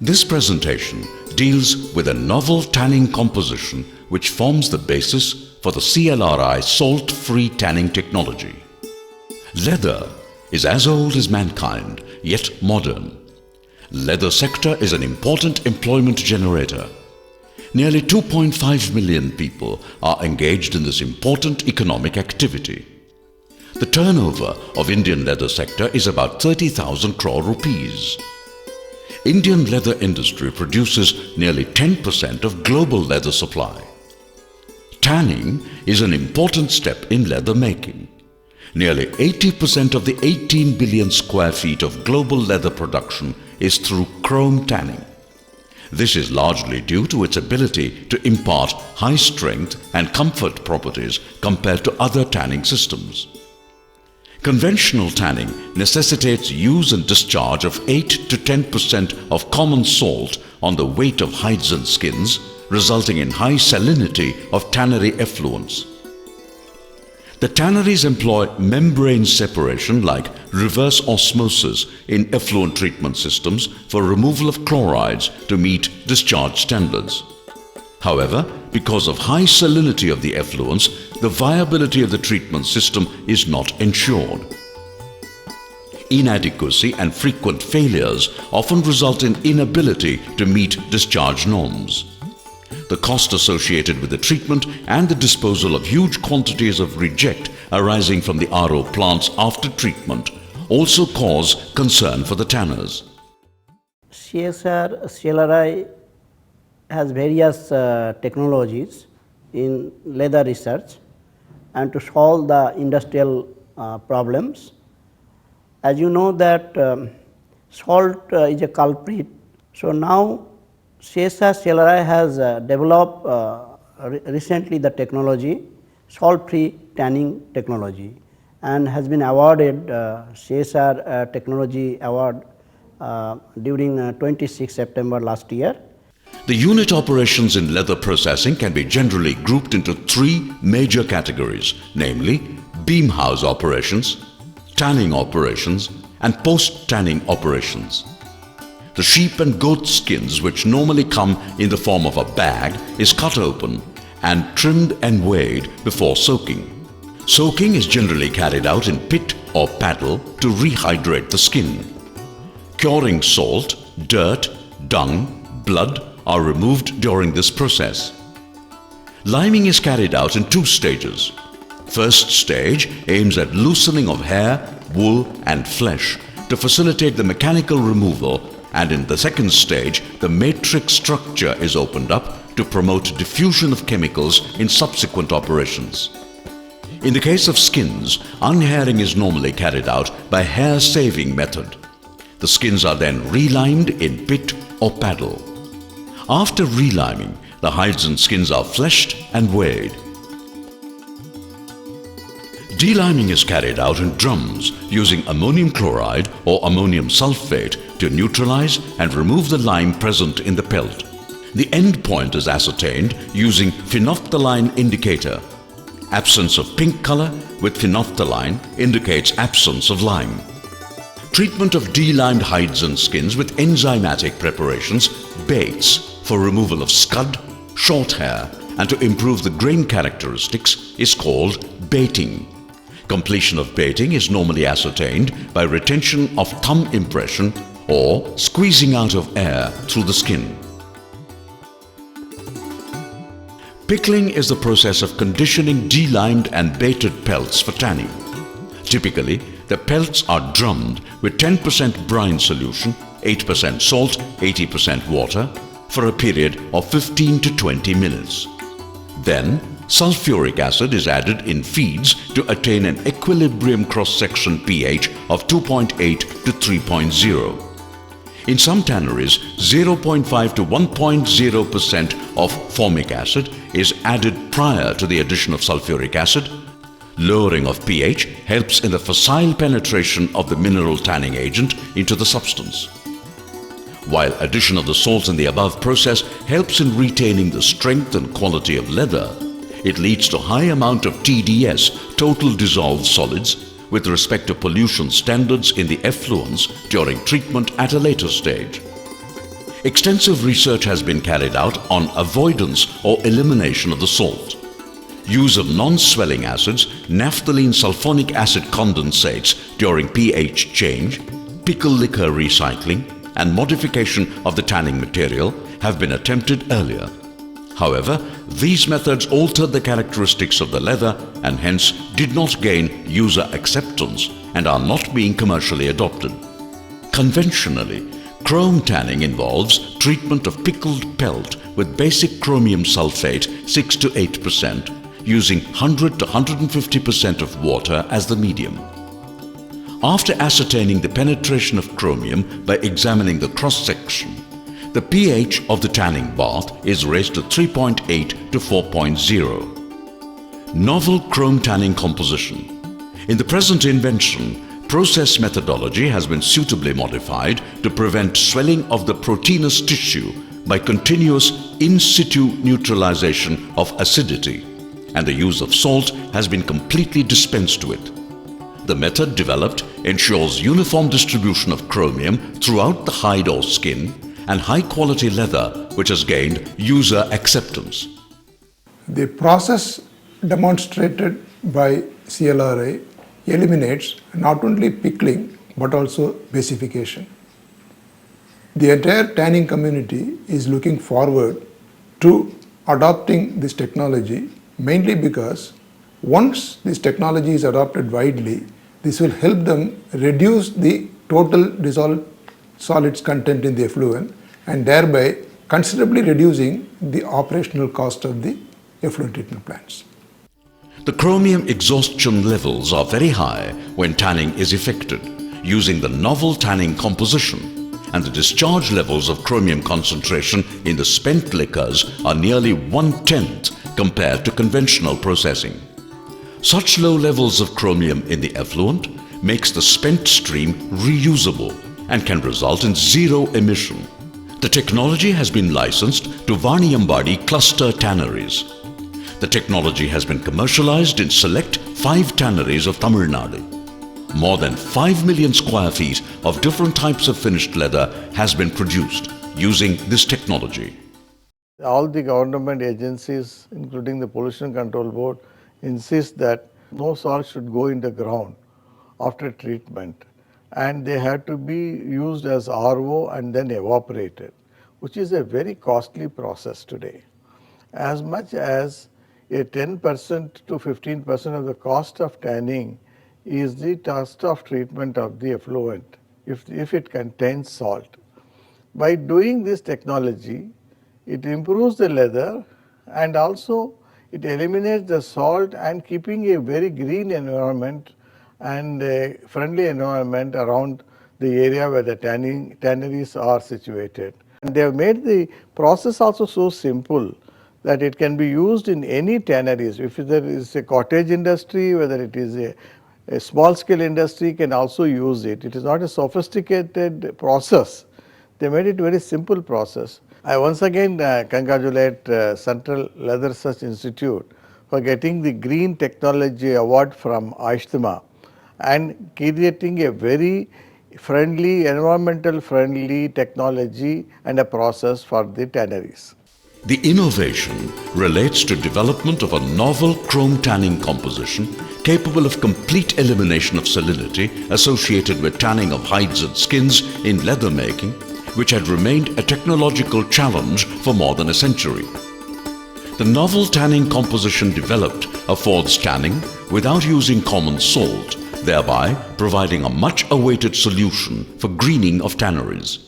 This presentation deals with a novel tanning composition which forms the basis for the CLRI salt-free tanning technology. Leather is as old as mankind, yet modern. Leather sector is an important employment generator. Nearly 2.5 million people are engaged in this important economic activity. The turnover of Indian leather sector is about 30,000 crore rupees. Indian leather industry produces nearly 10% of global leather supply. Tanning is an important step in leather making. Nearly 80% of the 18 billion square feet of global leather production is through chrome tanning. This is largely due to its ability to impart high strength and comfort properties compared to other tanning systems. Conventional tanning necessitates use and discharge of 8 to 10% of common salt on the weight of hides and skins, resulting in high salinity of tannery effluents. The tanneries employ membrane separation like reverse osmosis in effluent treatment systems for removal of chlorides to meet discharge standards. However, because of high salinity of the effluents, the viability of the treatment system is not ensured. Inadequacy and frequent failures often result in inability to meet discharge norms. The cost associated with the treatment and the disposal of huge quantities of reject arising from the RO plants after treatment also cause concern for the tanners. CSIR-CLRI has various technologies in leather research and to solve the industrial problems. As you know that salt is a culprit, so now CSIR-CLRI has developed recently the technology salt-free tanning technology and has been awarded CSIR Technology Award during 26 September last year. The unit operations in leather processing can be generally grouped into three major categories, namely beam house operations, tanning operations and post-tanning operations. The sheep and goat skins, which normally come in the form of a bag, is cut open and trimmed and weighed before soaking. Soaking is generally carried out in pit or paddle to rehydrate the skin. Curing salt, dirt, dung, blood are removed during this process. Liming is carried out in two stages. First stage aims at loosening of hair, wool and flesh to facilitate the mechanical removal, and in the second stage the matrix structure is opened up to promote diffusion of chemicals in subsequent operations. In the case of skins, unhairing is normally carried out by hair saving method. The skins are then relimed in pit or paddle. After reliming, the hides and skins are fleshed and weighed. Deliming is carried out in drums using ammonium chloride or ammonium sulfate to neutralize and remove the lime present in the pelt. The end point is ascertained using phenolphthalein indicator. Absence of pink color with phenolphthalein indicates absence of lime. Treatment of delimed hides and skins with enzymatic preparations, baits, for removal of scud, short hair and to improve the grain characteristics is called baiting. Completion of baiting is normally ascertained by retention of thumb impression or squeezing out of air through the skin. Pickling is the process of conditioning delimed and baited pelts for tanning. Typically, the pelts are drummed with 10% brine solution, 8% salt, 80% water for a period of 15 to 20 minutes. Then, sulfuric acid is added in feeds to attain an equilibrium cross-section pH of 2.8 to 3.0. In some tanneries, 0.5 to 1.0% of formic acid is added prior to the addition of sulfuric acid. Lowering of pH helps in the facile penetration of the mineral tanning agent into the substance. While addition of the salts in the above process helps in retaining the strength and quality of leather, it leads to high amount of TDS, total dissolved solids, with respect to pollution standards in the effluents during treatment at a later stage. Extensive research has been carried out on avoidance or elimination of the salt. Use of non-swelling acids, naphthalene sulfonic acid condensates during pH change, pickle liquor recycling, and modification of the tanning material have been attempted earlier. However, these methods altered the characteristics of the leather and hence did not gain user acceptance and are not being commercially adopted. Conventionally, chrome tanning involves treatment of pickled pelt with basic chromium sulfate 6 to 8% using 100 to 150% of water as the medium. After ascertaining the penetration of chromium by examining the cross-section, the pH of the tanning bath is raised to 3.8 to 4.0. Novel chrome tanning composition. In the present invention, process methodology has been suitably modified to prevent swelling of the proteinous tissue by continuous in situ neutralization of acidity, and the use of salt has been completely dispensed with. The method developed ensures uniform distribution of chromium throughout the hide or skin and high-quality leather which has gained user acceptance. The process demonstrated by CLRI eliminates not only pickling but also basification. The entire tanning community is looking forward to adopting this technology, mainly because once this technology is adopted widely, this will help them reduce the total dissolved solids content in the effluent and thereby considerably reducing the operational cost of the effluent treatment plants. The chromium exhaustion levels are very high when tanning is effected using the novel tanning composition, and the discharge levels of chromium concentration in the spent liquors are nearly 1/10 compared to conventional processing. Such low levels of chromium in the effluent makes the spent stream reusable and can result in zero emission. The technology has been licensed to Vaniyambadi cluster tanneries. The technology has been commercialized in select 5 tanneries of Tamil Nadu. More than 5 million square feet of different types of finished leather has been produced using this technology. All the government agencies, including the Pollution Control Board, insist that no salt should go in the ground after treatment, and they have to be used as RO and then evaporated, which is a very costly process today. As much as a 10% to 15% of the cost of tanning is the cost of treatment of the effluent if it contains salt. By doing this technology, it improves the leather and also it eliminates the salt and keeping a very green environment and a friendly environment around the area where the tanneries are situated. And they have made the process also so simple that it can be used in any tanneries. If there is a cottage industry, whether it is a small scale industry can also use it. It is not a sophisticated process. They made it very simple process. I once again congratulate Central Leather Research Institute for getting the Green Technology Award from AISHTMA and creating a very friendly, environmental friendly technology and a process for the tanneries. The innovation relates to development of a novel chrome tanning composition capable of complete elimination of salinity associated with tanning of hides and skins in leather making, which had remained a technological challenge for more than a century. The novel tanning composition developed affords tanning without using common salt, thereby providing a much awaited solution for greening of tanneries.